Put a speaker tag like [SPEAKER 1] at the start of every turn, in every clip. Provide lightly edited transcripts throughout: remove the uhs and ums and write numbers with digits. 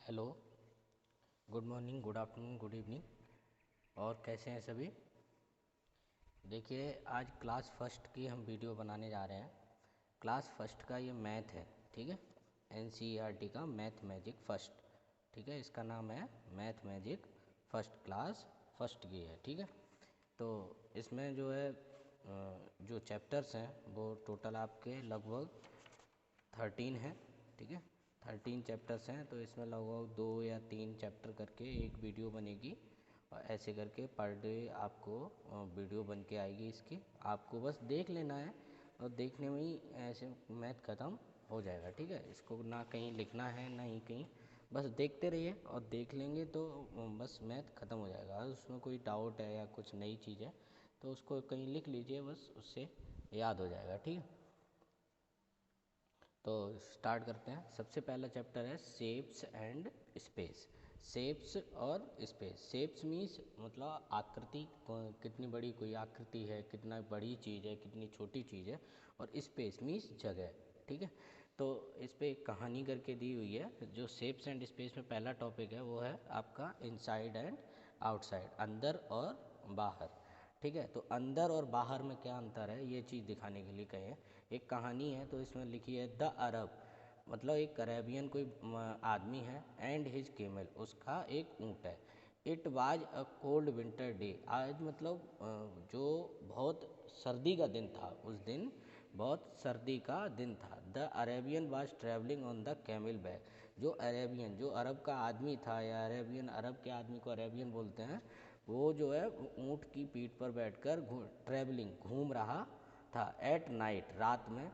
[SPEAKER 1] Hello, good morning, good afternoon, good evening. और कैसे हैं सभी? देखिए, आज क्लास फर्स्ट की हम वीडियो बनाने जा रहे हैं। क्लास फर्स्ट का ये मैथ है, ठीक है। एनसीईआरटी का मैथ मैजिक फर्स्ट, ठीक है। इसका नाम है math magic first, class first की है, ठीक है। तो इसमें जो है जो चैप्टर्स हैं वो टोटल आपके लगभग 13 हैं, ठीक है। 13 चैप्टर्स हैं, तो इसमें लगभग 2 या 3 चैप्टर करके एक वीडियो बनेगी और ऐसे करके पर डे आपको वीडियो बन के आएगी इसकी। आपको बस देख लेना है और देखने में ही ऐसे मैथ ख़त्म हो जाएगा, ठीक है। इसको ना कहीं लिखना है ना ही कहीं, बस देखते रहिए और देख लेंगे तो बस मैथ ख़त्म हो जाएगा। अगर उसमें कोई डाउट है या कुछ नई चीज़ है तो उसको कहीं लिख लीजिए, बस उससे याद हो जाएगा, ठीक है। तो स्टार्ट करते हैं। सबसे पहला चैप्टर है शेप्स एंड स्पेस। शेप्स और स्पेस। शेप्स मीन्स मतलब आकृति, कितनी बड़ी कोई आकृति है, कितना बड़ी चीज़ है, कितनी छोटी चीज़ है। और स्पेस मीन्स जगह, ठीक है। तो इस पर एक कहानी करके दी हुई है। जो शेप्स एंड स्पेस में पहला टॉपिक है वो है आपका इनसाइड एंड आउटसाइड, अंदर और बाहर, ठीक है। तो अंदर और बाहर में क्या अंतर है ये चीज़ दिखाने के लिए कहें। एक कहानी है तो इसमें लिखी है द अरब, मतलब एक अरेबियन कोई आदमी है, एंड हिज केमल, उसका एक ऊँट है। It was a cold winter day, आज मतलब जो बहुत सर्दी का दिन था, उस दिन बहुत सर्दी का दिन था। The Arabian was travelling on the camel back, जो अरेबियन, जो अरब का आदमी था या अरेबियन, अरब के आदमी को अरेबियन बोलते हैं, वो जो है ऊँट की पीठ पर बैठकर ट्रैवलिंग, घूम रहा था। एट नाइट, रात में।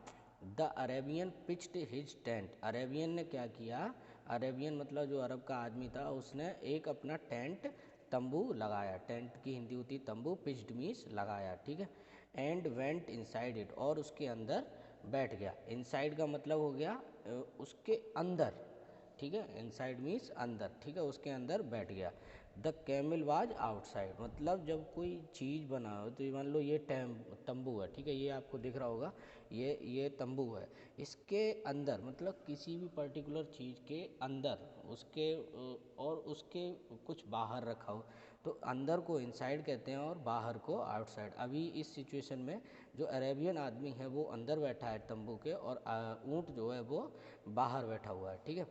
[SPEAKER 1] The Arabian pitched his tent, Arabian ने क्या किया, अरेबियन मतलब जो अरब का आदमी था, उसने एक अपना टेंट, तंबू लगाया। टेंट की हिंदी होती तंबू, पिच्ड मीन्स लगाया, ठीक है। एंड वेंट इनसाइड इट, और उसके अंदर बैठ गया। इनसाइड का मतलब हो गया उसके अंदर, ठीक है। इनसाइड मीन्स अंदर, ठीक है, उसके अंदर बैठ गया। द कैमल वाज आउटसाइड, मतलब जब कोई चीज़ बना हो तो मान लो ये तंबू है, ठीक है, ये आपको दिख रहा होगा, ये तंबू है। इसके अंदर मतलब किसी भी पर्टिकुलर चीज़ के अंदर, उसके और उसके कुछ बाहर रखा हो तो अंदर को इनसाइड कहते हैं और बाहर को आउटसाइड। अभी इस सिचुएशन में जो अरेबियन आदमी है वो अंदर बैठा है तंबू के, और ऊँट जो है वो बाहर बैठा हुआ है, ठीक है।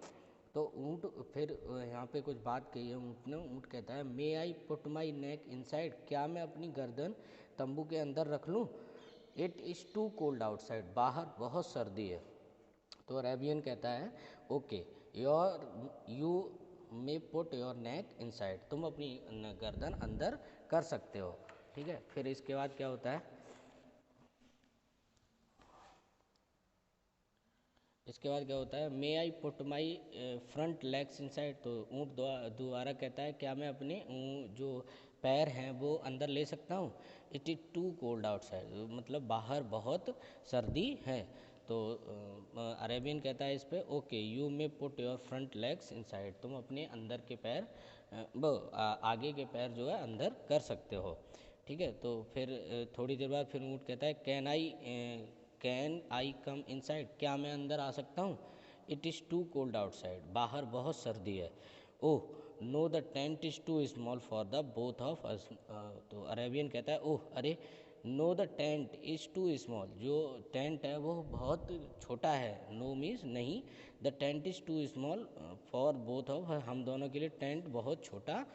[SPEAKER 1] तो ऊँट फिर यहाँ पे कुछ बात कही है ऊँट ने। ऊँट कहता है may I put my neck inside, क्या मैं अपनी गर्दन तंबू के अंदर रख लूँ। It is too cold outside, बाहर बहुत सर्दी है। तो अरेबियन कहता है okay, you may put your neck inside, तुम अपनी गर्दन अंदर कर सकते हो, ठीक है। फिर इसके बाद क्या होता है, इसके बाद क्या होता है, may I put my front legs inside, तो ऊँट दोबारा कहता है क्या मैं अपने जो पैर हैं वो अंदर ले सकता हूँ। It is too cold outside, मतलब बाहर बहुत सर्दी है। तो अरेबियन कहता है इस पे okay, you may put your front legs inside, तुम अपने अंदर के पैर आगे के पैर जो है अंदर कर सकते हो, ठीक है। तो फिर थोड़ी देर बाद फिर ऊँट कहता है कैन आई कम इनसाइड, क्या मैं अंदर आ सकता हूँ। It is too cold outside, बाहर बहुत सर्दी है। Oh no the tent is too small for the both of us, तो अरेबियन कहता है ओह अरे, no the tent is too small, जो टेंट है वो बहुत छोटा है। नो मीन्स नहीं, the tent is too small for both of, हम दोनों के लिए टेंट बहुत छोटा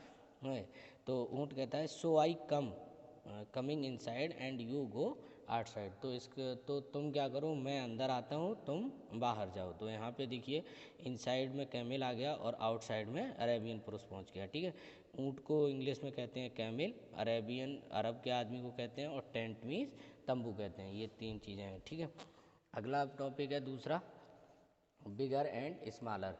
[SPEAKER 1] है। तो ऊँट कहता है so I coming inside and you go outside, तो इसके तो तुम क्या करो, मैं अंदर आता हूँ तुम बाहर जाओ। तो यहाँ पे देखिए इनसाइड में कैमल आ गया और आउटसाइड में अरेबियन पुरुष पहुँच गया, ठीक है। ऊँट को इंग्लिश में कहते हैं कैमल, अरेबियन अरब के आदमी को कहते हैं, और टेंट मीन्स तंबू कहते हैं। ये 3 चीज़ें हैं, ठीक है। अगला टॉपिक है दूसरा, बिगर एंड स्मॉलर।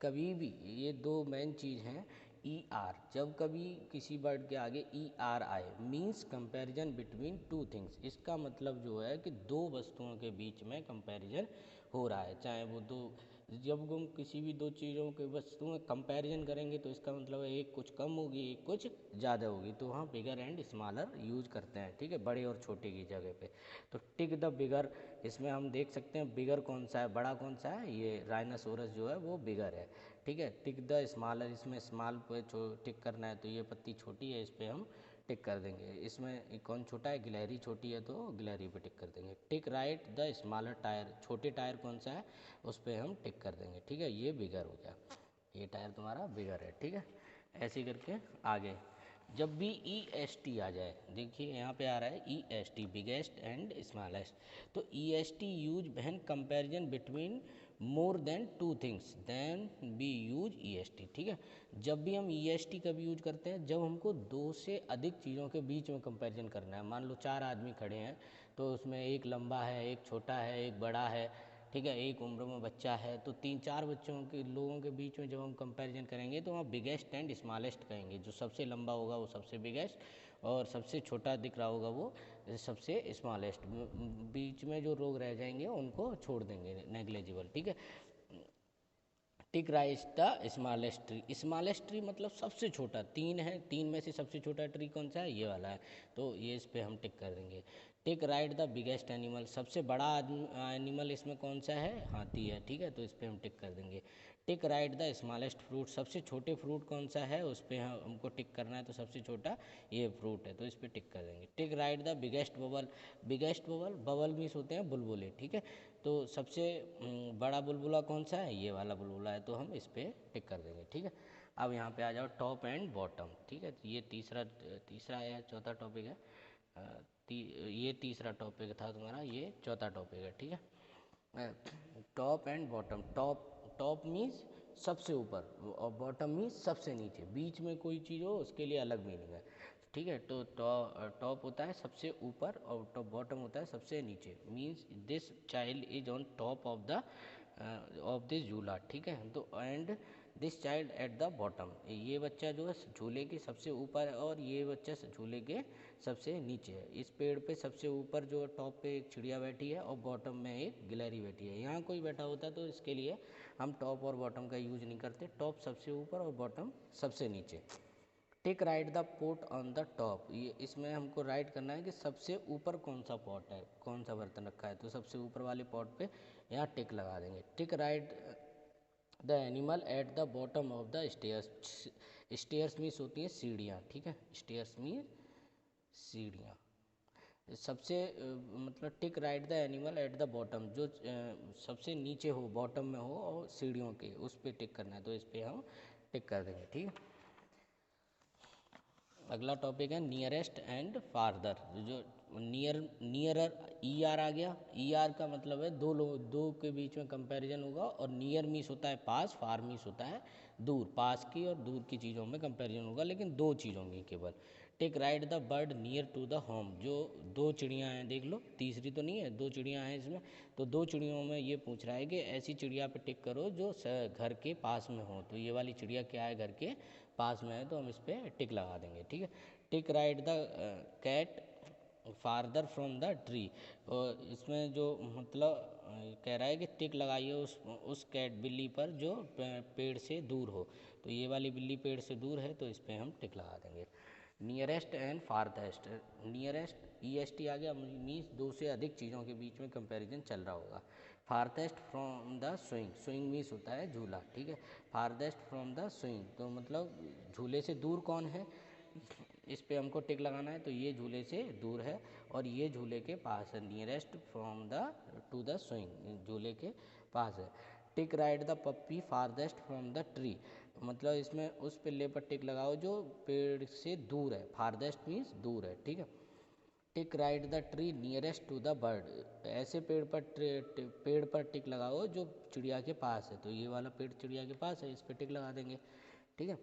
[SPEAKER 1] कभी भी ये 2 मेन चीज़ हैं। ई आर, जब कभी किसी वर्ड के आगे ई आर आए means comparison between two things, इसका मतलब जो है कि 2 वस्तुओं के बीच में कंपैरिजन हो रहा है, चाहे वो 2 जब हम किसी भी दो चीज़ों के वस्तु में कंपैरिजन करेंगे तो इसका मतलब है एक कुछ कम होगी एक कुछ ज़्यादा होगी, तो वहाँ बिगर एंड स्मॉलर यूज करते हैं, ठीक है, बड़े और छोटे की जगह पे। तो टिक द बिगर, इसमें हम देख सकते हैं बिगर कौन सा है, बड़ा कौन सा है, ये राइनासोरस जो है वो बिगर है, ठीक है। टिक द स्मॉलर, इसमें स्मॉल पे टिक करना है, तो ये पत्ती छोटी है, इस पर हम टिक कर देंगे। इसमें कौन छोटा है, गिलहरी छोटी है, तो गिलहरी पे टिक कर देंगे। टिक राइट द स्मॉलर टायर, छोटे टायर कौन सा है, उस पर हम टिक कर देंगे, ठीक है, ये बिगर हो गया, ये टायर तुम्हारा बिगर है, ठीक है। ऐसे करके आगे जब भी ई एस टी आ जाए, देखिए यहाँ पे आ रहा है E S T, biggest and smallest, तो E S T use when comparison between more than two things then be use E S T, ठीक है। जब भी हम ई एस टी कब यूज करते हैं, जब हमको दो से अधिक चीज़ों के बीच में कंपैरिजन करना है। मान लो 4 आदमी खड़े हैं, तो उसमें एक लंबा है, एक छोटा है, एक बड़ा है, ठीक है, एक उम्र में बच्चा है, तो 3-4 बच्चों के लोगों के बीच में जब हम कंपैरिजन करेंगे तो वहाँ बिगेस्ट एंड स्मॉलेस्ट कहेंगे। जो सबसे लंबा होगा वो सबसे बिगेस्ट, और सबसे छोटा दिख रहा होगा वो सबसे स्मॉलेस्ट, बीच में जो लोग रह जाएंगे उनको छोड़ देंगे, नेग्लेजिबल, ठीक है। Tick rise the smallest tree, smallest tree मतलब सबसे छोटा, 3 है, 3 में से सबसे छोटा ट्री कौन सा है, ये वाला है, तो ये इस पे हम टिक कर देंगे। टिक राइट द बिगेस्ट एनिमल, सबसे बड़ा एनिमल इसमें कौन सा है, हाथी है, ठीक है, तो इस पे हम टिक कर देंगे। टिक राइट द स्मॉलेस्ट फ्रूट, सबसे छोटे फ्रूट कौन सा है, उस पर हमको टिक करना है, तो सबसे छोटा ये फ्रूट है, तो इस पर टिक कर देंगे। टिक right the biggest bubble, biggest bubble, bubble means होते हैं बुलबुले, ठीक है, तो सबसे बड़ा बुलबुला कौन सा है, ये वाला बुलबुला है, तो हम इस पर टिक कर देंगे, ठीक है। अब यहाँ पे आ जाओ टॉप एंड बॉटम, ठीक है, ये तीसरा तीसरा या चौथा टॉपिक है, ये तीसरा टॉपिक था तुम्हारा, ये चौथा टॉपिक है, ठीक है। Top and bottom, top top means सबसे ऊपर और बॉटम मीन्स सबसे नीचे, बीच में कोई चीज़ हो उसके लिए अलग मीनिंग है, ठीक है। तो टॉप होता है सबसे ऊपर और टॉप बॉटम होता है सबसे नीचे, means this child is on top of this झूला, ठीक है, तो and this child at the bottom, ये बच्चा जो है झूले के सबसे ऊपर है और ये बच्चा झूले के सबसे नीचे है। इस पेड़ पे सबसे ऊपर जो टॉप पे एक चिड़िया बैठी है और बॉटम में एक गिलहरी बैठी है। यहाँ कोई बैठा होता तो इसके लिए हम टॉप और बॉटम का यूज नहीं करते, टॉप सबसे ऊपर और बॉटम सबसे नीचे। Take right the pot on the top, ये इसमें हमको राइट करना है कि सबसे ऊपर कौन सा पॉट है, कौन सा बर्तन रखा है, तो सबसे ऊपर वाले पॉट पे यहाँ टिक लगा देंगे। टिक right the animal at the bottom of the stairs, stairs means होती हैं सीढ़ियाँ, ठीक है, स्टेयर्स मीन्स सीढ़ियाँ। सबसे मतलब टिक right the animal at the bottom, जो सबसे नीचे हो, बॉटम में हो और सीढ़ियों के, उस पर टिक करना है, तो इस पर हम टिक कर देंगे, ठीक है। अगला टॉपिक है नियरेस्ट एंड फारदर, जो नियरर ई आर आ गया, ई आर का मतलब है दो के बीच में कंपैरिजन होगा, और नियर मीन्स होता है पास, फार मीन्स होता है दूर, पास की और दूर की चीज़ों में कंपैरिजन होगा, लेकिन दो चीज़ों की केवल। Take right the bird near to the home, जो दो चिड़ियाँ हैं, देख लो तीसरी तो नहीं है, दो चिड़ियाँ हैं इसमें, तो दो चिड़ियों में ये पूछ रहा है कि ऐसी चिड़िया पे टिक करो जो घर के पास में हो, तो ये वाली चिड़िया क्या है, घर के पास में है, तो हम इस पर टिक लगा देंगे, ठीक है। Tick right the cat farther from the tree, और इसमें जो मतलब कह रहा है कि टिक लगाइए उस कैट बिल्ली पर जो पेड़ से दूर हो, तो ये वाली बिल्ली पेड़ से दूर है, तो इस पर हम टिक लगा देंगे। Nearest and farthest, nearest E S T आ गया, मीन्स दो से अधिक चीज़ों के बीच में कंपैरिजन चल रहा होगा। Farthest from the swing, swing means होता है झूला, ठीक है, फारदेस्ट फ्रॉम द स्विंग, तो मतलब झूले से दूर कौन है, इस पे हमको टिक लगाना है, तो ये झूले से दूर है और ये झूले के पास है, nearest from the to the swing, झूले के पास है। Tick right the puppy farthest from the tree, मतलब इसमें उस पिल्ले पर टिक लगाओ जो पेड़ से दूर है, फारदेस्ट मीन्स दूर है, ठीक है। Tick right the tree nearest to the bird, ऐसे पेड़ पर टिक लगाओ जो चिड़िया के पास है, तो ये वाला पेड़ चिड़िया के पास है, इस पर टिक लगा देंगे, ठीक है।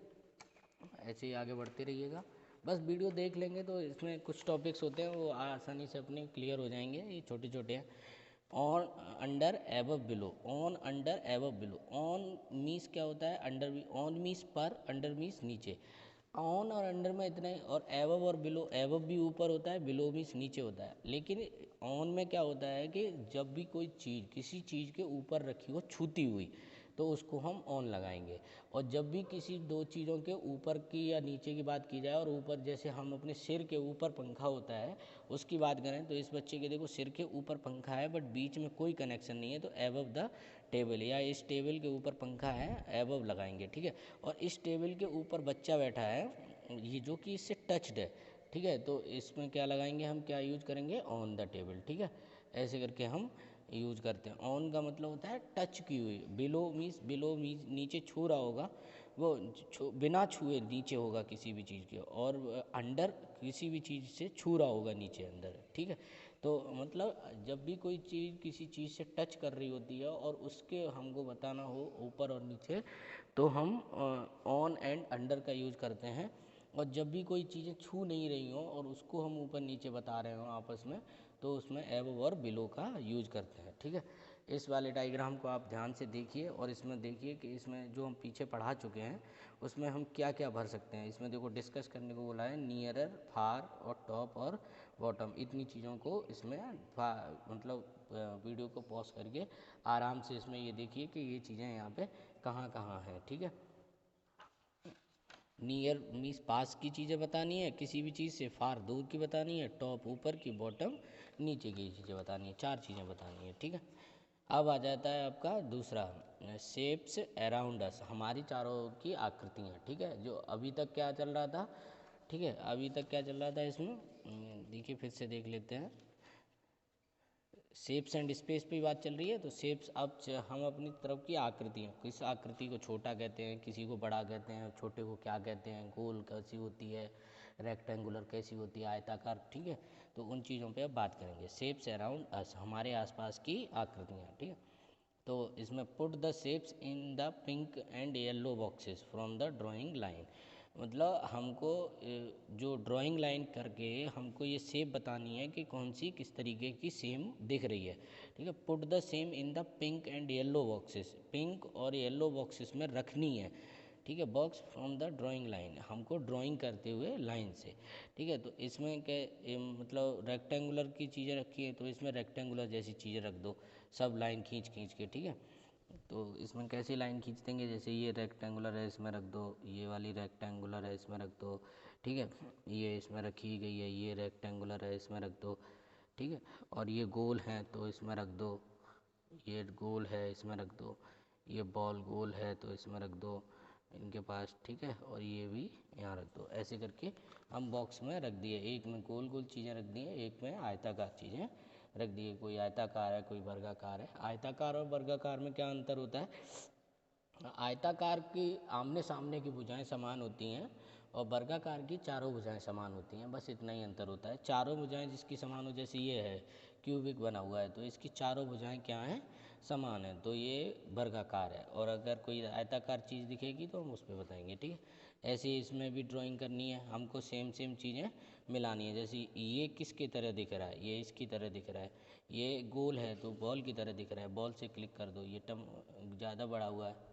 [SPEAKER 1] ऐसे ही आगे बढ़ते रहिएगा, बस वीडियो देख लेंगे तो इसमें कुछ टॉपिक्स होते हैं वो आसानी से अपने क्लियर हो जाएंगे, ये छोटे छोटे हैं। On under above below, on under above below, on means क्या होता है, अंडर, ऑन मीन्स पर, अंडर मीन्स नीचे, ऑन और अंडर में इतना ही, और एवब और बिलो, एवब भी ऊपर होता है, बिलो भी नीचे होता है। लेकिन ऑन में क्या होता है कि जब भी कोई चीज़ किसी चीज़ के ऊपर रखी हो छूती हुई, तो उसको हम ऑन लगाएंगे। और जब भी किसी दो चीज़ों के ऊपर की या नीचे की बात की जाए, और ऊपर जैसे हम अपने सिर के ऊपर पंखा होता है उसकी बात करें, तो इस बच्चे के देखो सिर के ऊपर पंखा है बट बीच में कोई कनेक्शन नहीं है, तो एबव द टेबल, या इस टेबल के ऊपर पंखा है, एबव लगाएंगे, ठीक है। और इस टेबल के ऊपर बच्चा बैठा है, ये जो कि इससे टच्ड है, ठीक है, तो इसमें क्या लगाएंगे हम, क्या यूज करेंगे, ऑन द टेबल, ठीक है। ऐसे करके हम यूज करते हैं। ऑन का मतलब होता है टच की हुई, बिलो मीन्स नीचे छू रहा होगा, वो बिना छुए नीचे होगा किसी भी चीज़ के, और अंडर किसी भी चीज़ से छू रहा होगा नीचे अंदर, ठीक है। तो मतलब जब भी कोई चीज़ किसी चीज़ से टच कर रही होती है और उसके हमको बताना हो ऊपर और नीचे, तो हम ऑन एंड अंडर का यूज़ करते हैं। और जब भी कोई चीज़ें छू नहीं रही हों और उसको हम ऊपर नीचे बता रहे हों आपस में, तो उसमें एबव और बिलो का यूज करते हैं, ठीक है। इस वाले डायग्राम को आप ध्यान से देखिए, और इसमें देखिए कि इसमें जो हम पीछे पढ़ा चुके हैं उसमें हम क्या क्या भर सकते हैं। इसमें देखो डिस्कस करने को बोला है, नियरर, फार और टॉप और बॉटम, इतनी चीज़ों को इसमें मतलब वीडियो को पॉज करके आराम से इसमें ये देखिए कि ये चीज़ें यहाँ पे कहाँ कहाँ हैं, ठीक है। नियर मीन्स पास की चीज़ें बतानी है किसी भी चीज़ से, फार दूर की बतानी है, टॉप ऊपर की, बॉटम नीचे की चीज़ें बतानी है, 4 चीज़ें बतानी है, ठीक है। अब आ जाता है आपका दूसरा, शेप्स अराउंड अस, हमारी चारों ओर की आकृतियाँ, ठीक है। जो अभी तक क्या चल रहा था, ठीक है, अभी तक क्या चल रहा था इसमें, देखिए फिर से देख लेते हैं। शेप्स एंड स्पेस पे बात चल रही है, तो शेप्स अब हम अपनी तरफ की आकृतियाँ, किस आकृति को छोटा कहते हैं, किसी को बड़ा कहते हैं, छोटे को क्या कहते हैं, गोल कैसी होती है, रेक्टेंगुलर कैसी होती है, आयताकार, ठीक है। तो उन चीज़ों पे अब बात करेंगे। शेप्स अराउंड अस, हमारे आसपास की आकृतियाँ, ठीक है। तो इसमें put the shapes in the pink and yellow boxes from the drawing line, मतलब हमको जो ड्राइंग लाइन करके हमको ये शेप बतानी है कि कौन सी किस तरीके की सेम दिख रही है, ठीक है। Put the same in the pink and yellow boxes, pink और येलो बॉक्सेस में रखनी है, ठीक है। Box from the drawing line, हमको ड्राइंग करते हुए लाइन से, ठीक है। तो इसमें क्या मतलब रेक्टेंगुलर की चीज़ें रखी हैं, तो इसमें रेक्टेंगुलर जैसी चीज़ें रख दो, सब लाइन खींच खींच के, ठीक है। तो इसमें कैसी लाइन खींच देंगे, जैसे ये रेक्टेंगुलर है इसमें रख दो, ये वाली रेक्टेंगुलर है इसमें रख दो, ठीक है। ये इसमें रखी गई है, ये रेक्टेंगुलर है इसमें रख दो, ठीक है। और ये गोल है तो इसमें रख दो, ये गोल है इसमें रख दो, ये बॉल गोल है तो इसमें रख दो इनके पास, ठीक है। और ये भी यहाँ रख दो। ऐसे करके हम बॉक्स में रख दिए, एक में गोल गोल चीज़ें रख दी हैं, एक में आयताकार चीज़ें रख दिए। कोई आयताकार है कोई वर्गाकार है। आयताकार और वर्गाकार में क्या अंतर होता है, आयताकार की आमने सामने की भुजाएं समान होती हैं और वर्गाकार की चारों भुजाएं समान होती हैं, बस इतना ही अंतर होता है। चारों भुजाएं जिसकी समान हो, जैसे ये है क्यूबिक बना हुआ है, तो इसकी चारों भुजाएं क्या हैं, समान है, तो ये वर्गाकार है। और अगर कोई आयताकार चीज़ दिखेगी तो हम उस पर बताएंगे, ठीक है। ऐसे ही इसमें भी ड्राइंग करनी है हमको, सेम सेम चीज़ें मिलानी है। जैसे ये किसकी तरह दिख रहा है, ये इसकी तरह दिख रहा है, ये गोल है तो बॉल की तरह दिख रहा है, बॉल से क्लिक कर दो, ये टम ज़्यादा बड़ा हुआ है